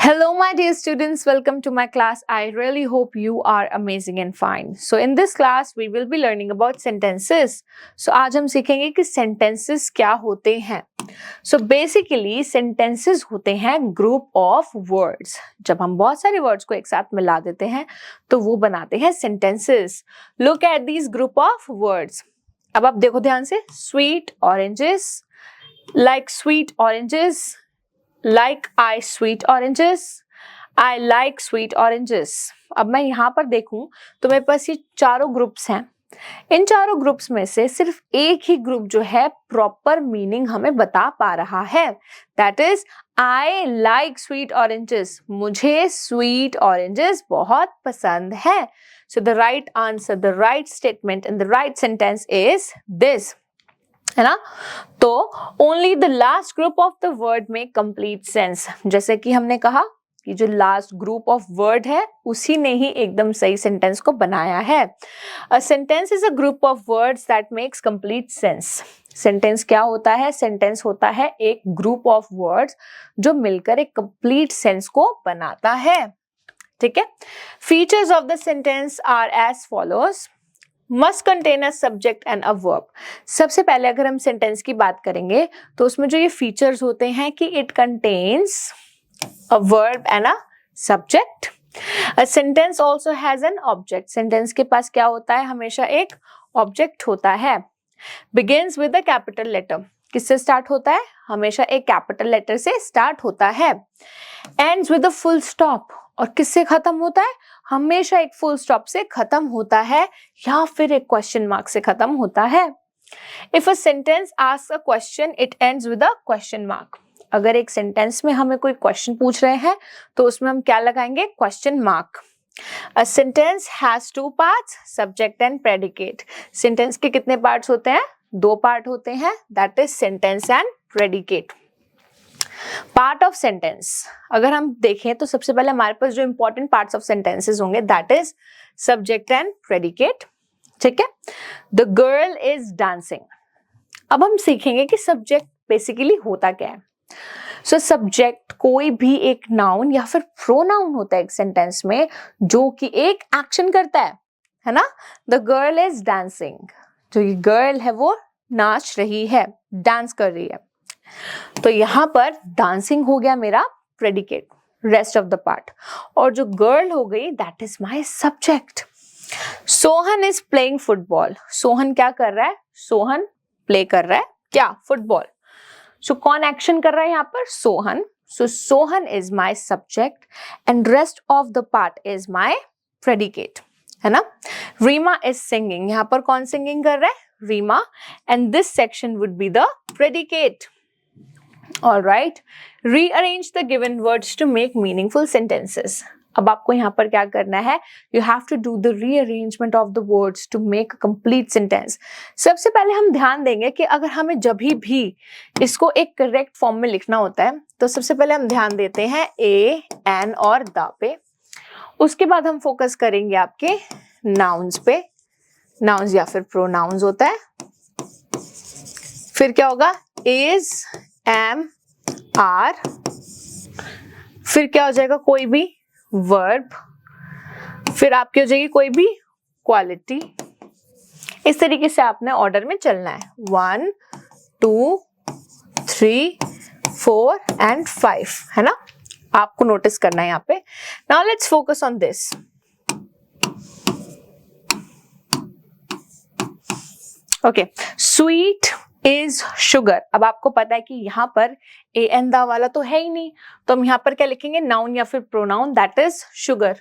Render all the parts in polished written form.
Hello, my dear students. Welcome to my class. I really hope you are amazing and fine. So, in this class, we will be learning about sentences. So, आज हम सीखेंगे कि sentences क्या होते हैं. So, basically, sentences होते हैं group of words. जब हम बहुत सारे words को एक साथ मिला देते हैं, तो वो बनाते हैं sentences. Look at these group of words. अब आप देखो ध्यान से. Sweet oranges, like sweet oranges. Like I sweet oranges, I like sweet oranges. अब मैं यहाँ पर देखूं तो मेरे पास ये चारों ग्रुप्स हैं. इन चारों ग्रुप्स में से सिर्फ एक ही ग्रुप जो है प्रॉपर मीनिंग हमें बता पा रहा है. That is I like sweet oranges. मुझे स्वीट ऑरेंजेस बहुत पसंद है. So the right answer, the right statement and the right sentence is this. है ना. तो only the last group of the word में कंप्लीट सेंस. जैसे कि हमने कहा कि जो लास्ट ग्रुप ऑफ वर्ड है उसी ने ही एकदम सही सेंटेंस को बनाया है. A sentence is a group of words that makes complete sense. Sentence क्या होता है? सेंटेंस होता है एक ग्रुप ऑफ वर्ड्स जो मिलकर एक कंप्लीट सेंस को बनाता है. ठीक है. Features of the sentence are as follows. Must contain a subject and a verb. सबसे पहले अगर हम सेंटेंस की बात करेंगे तो उसमें जो ये फीचर्स होते हैं कि it contains a verb and a subject. A sentence also has an object. Sentence के पास क्या होता है? हमेशा एक ऑब्जेक्ट होता है. Begins with a capital letter. किससे स्टार्ट होता है? हमेशा एक कैपिटल लेटर से स्टार्ट होता है. Ends with a full stop. और किससे खत्म होता है? हमेशा एक फुल स्टॉप से खत्म होता है या फिर एक क्वेश्चन मार्क से खत्म होता है. If a sentence asks a question it ends with a question mark. अगर एक सेंटेंस में हमें कोई क्वेश्चन पूछ रहे हैं तो उसमें हम क्या लगाएंगे? Question mark. A sentence has two parts, subject and predicate. Sentence के कितने पार्ट्स होते हैं? दो पार्ट होते हैं. That is sentence and predicate. Part of sentence अगर हम देखें तो सबसे पहले हमारे पास जो इंपॉर्टेंट पार्ट्स ऑफ सेंटेंसेस होंगे that is subject and predicate. ठीक है. The girl is dancing. अब हम सीखेंगे कि सब्जेक्ट बेसिकली होता क्या है. सो सब्जेक्ट कोई भी एक नाउन या फिर प्रोनाउन होता है एक सेंटेंस में जो कि एक एक्शन करता है ना. The girl is dancing. जो ये गर्ल है वो नाच रही है, डांस कर रही है. तो यहां पर डांसिंग हो गया मेरा predicate. Rest of the part. और जो गर्ल हो गई that is my subject. Sohan is playing football. Sohan क्या कर रहा है? सोहन प्ले कर रहा है क्या? फुटबॉल. सो कौन एक्शन कर रहा है यहाँ पर? Sohan. So Sohan is my subject and rest of the part is my predicate. है ना. Reema is singing. यहाँ पर कौन सिंगिंग कर रहा है? Reema. And this section would be the predicate. All right. Rearrange the given words to make meaningful sentences. अब आपको यहाँ पर क्या करना है? You have to do the rearrangement of the words to make a complete sentence. सबसे पहले हम ध्यान देंगे कि अगर हमें जब भी इसको एक करेक्ट फॉर्म में लिखना होता है तो सबसे पहले हम ध्यान देते हैं ए, एन और द पे. उसके बाद हम फोकस करेंगे आपके नाउन्स पे. नाउन्स या फिर प्रोनाउंस होता है. फिर क्या होगा? Is, am, are. फिर क्या हो जाएगा? कोई भी वर्ब. फिर आपकी हो जाएगी कोई भी क्वालिटी. इस तरीके से आपने ऑर्डर में चलना है. 1, 2, 3, 4 एंड 5. है ना. आपको नोटिस करना है यहाँ पे. Now let's focus on this. Okay. Sweet is sugar. अब आपको पता है कि यहाँ पर ए एन द वाला तो है ही नहीं, तो हम यहाँ पर क्या लिखेंगे? नाउन या फिर प्रोनाउन. That is sugar.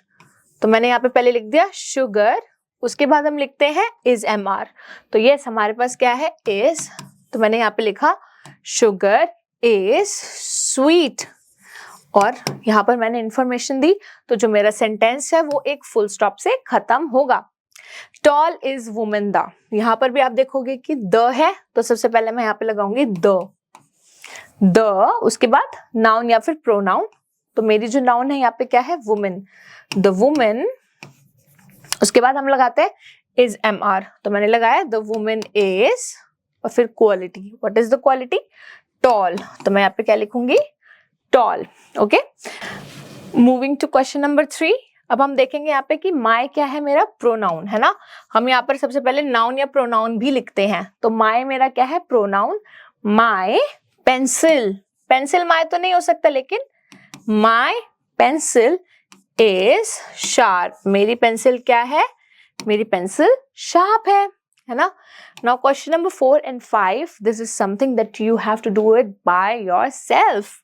तो मैंने यहाँ पे पहले लिख दिया शुगर. उसके बाद हम लिखते हैं इज, एम, आर. तो यस हमारे पास क्या है? इज. तो मैंने यहाँ पे लिखा शुगर इज स्वीट. और यहाँ पर मैंने इंफॉर्मेशन दी तो जो मेरा सेंटेंस है वो एक फुल स्टॉप से खत्म होगा. Tall is women the. यहां पर भी आप देखोगे कि द है तो सबसे पहले मैं यहाँ पे लगाऊंगी द. उसके बाद नाउन या फिर प्रोनाउन. तो मेरी जो नाउन है यहाँ पे क्या है? वुमेन. The women. उसके बाद हम लगाते हैं इज, एम, आर. तो मैंने लगाया द वुमेन इज और फिर quality. What is the quality? Tall. तो मैं यहाँ पे क्या लिखूंगी? Tall. Okay. Moving to question number 3। अब हम देखेंगे यहाँ पे कि माय क्या है, मेरा प्रोनाउन है ना। हम यहाँ पर सबसे पहले नाउन या प्रोनाउन भी लिखते हैं, तो माय मेरा क्या है, pronoun. My pencil, pencil my तो नहीं हो सकता, लेकिन माय पेंसिल इज शार्प, मेरी पेंसिल क्या है, मेरी पेंसिल शार्प है ना। Now question number 4 and 5, this is something that you have to do it by yourself.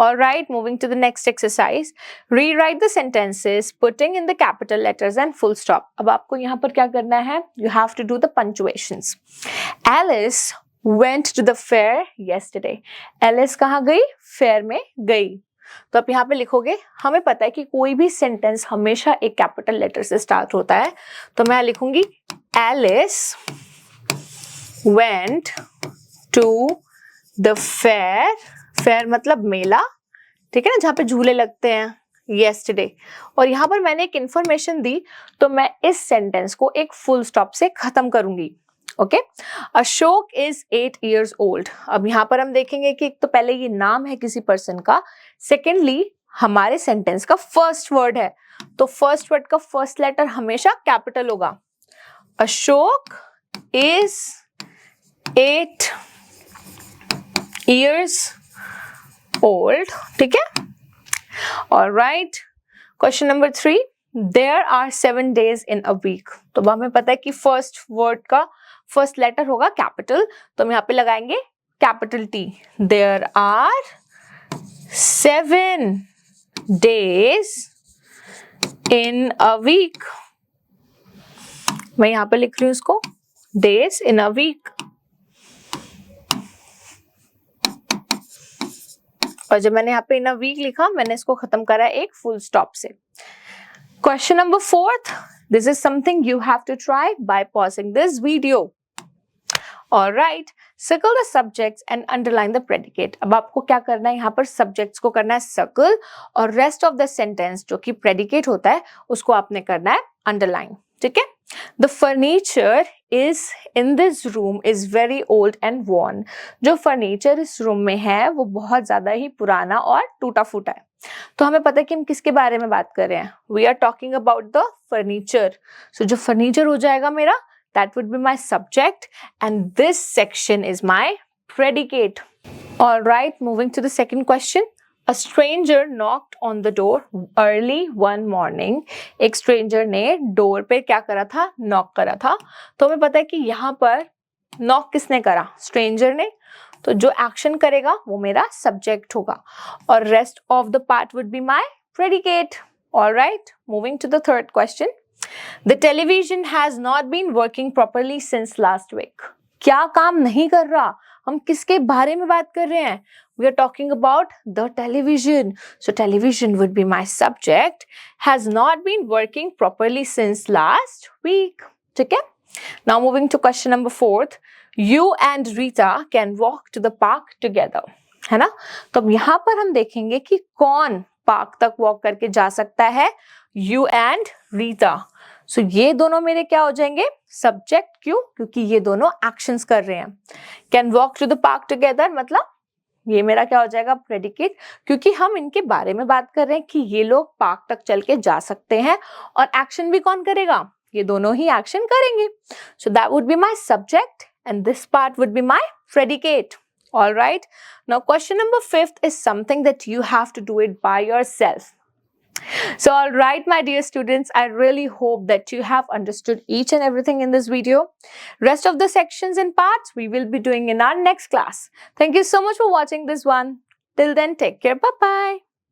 All right, moving to the next exercise. Rewrite the sentences, putting in the capital letters and full stop. अब आपको यहाँ पर क्या करना है? You have to do the punctuations. Alice went to the fair yesterday. Alice कहाँ गई? Fair में गई. तो आप यहाँ पे लिखोगे, हमें पता है कि कोई भी सेंटेंस हमेशा एक कैपिटल लेटर से स्टार्ट होता है, तो मैं लिखूंगी Alice went to the fair. Fair मतलब मेला, ठीक है ना, जहाँ पे झूले लगते हैं, yesterday. और यहाँ पर मैंने एक इंफॉर्मेशन दी, तो मैं इस सेंटेंस को एक फुल स्टॉप से खत्म करूंगी. Okay, Ashok is 8 years old. अब यहाँ पर हम देखेंगे कि एक तो पहले ये नाम है किसी पर्सन का, सेकेंडली हमारे सेंटेंस का फर्स्ट वर्ड है, तो फर्स्ट वर्ड का फर्स्ट लेटर हमेशा कैपिटल होगा. अशोक इज 8 years old, ठीक है. All right, question number 3. There are 7 days in a week. तो हमें पता है कि फर्स्ट वर्ड का फर्स्ट लेटर होगा कैपिटल, तो हम यहाँ पे लगाएंगे capital T. There are 7 days in a week. मैं यहाँ पे लिख रही हूँ इसको days in a week. और जब मैंने यहाँ पे इन अ वीक लिखा, मैंने इसको खत्म करा एक फुल स्टॉप से. Question number 4, this is something you have to try by pausing this video. Alright, circle the subjects and underline the predicate. अब आपको क्या करना है, यहाँ पर सब्जेक्ट्स को करना है सर्कल, और रेस्ट ऑफ द सेंटेंस जो कि प्रेडिकेट होता है उसको आपने करना है अंडरलाइन, ठीक है. The furniture is in this room is very old and worn. जो फर्नीचर इस रूम में है वो बहुत ज्यादा ही पुराना और टूटा फूटा है. तो हमें पता है कि हम किसके बारे में बात कर रहे हैं. We are talking about the furniture. So जो फर्नीचर हो जाएगा मेरा, that would be my subject and this section is my predicate. All right, moving to the second question. A stranger knocked on the door early one morning. एक stranger ने door पे क्या करा था, नॉक करा था. तो हमें पता है कि यहाँ पर नॉक किसने करा, stranger ने, तो जो एक्शन करेगा वो मेरा सब्जेक्ट होगा, और rest of the part would be my predicate. Alright, moving to the third question. The television has not been working properly since last week. क्या काम नहीं कर रहा, हम किसके बारे में बात कर रहे हैं, we are talking about the television. So television would be my subject, has not been working properly since last week. ठीक है. Now moving to question number 4. You and Rita can walk to the park together. है ना. तो अब यहाँ पर हम देखेंगे कि कौन पार्क तक वॉक करके जा सकता है. You and Rita. So ये दोनों मेरे क्या हो जाएंगे, सब्जेक्ट. क्यों, क्योंकि ये दोनों एक्शंस कर रहे हैं. Can walk to the park together मतलब ये मेरा क्या हो जाएगा, प्रेडिकेट, क्योंकि हम इनके बारे में बात कर रहे हैं कि ये लोग पार्क तक चल के जा सकते हैं, और एक्शन भी कौन करेगा, ये दोनों ही एक्शन करेंगे. So that would be my subject and this part would be my predicate. All right, now question number 5 is something that you have to do it by yourself. So all right, my dear students, I really hope that you have understood each and everything in this video. Rest of the sections and parts we will be doing in our next class. Thank you so much for watching this one. Till then, take care. Bye-bye.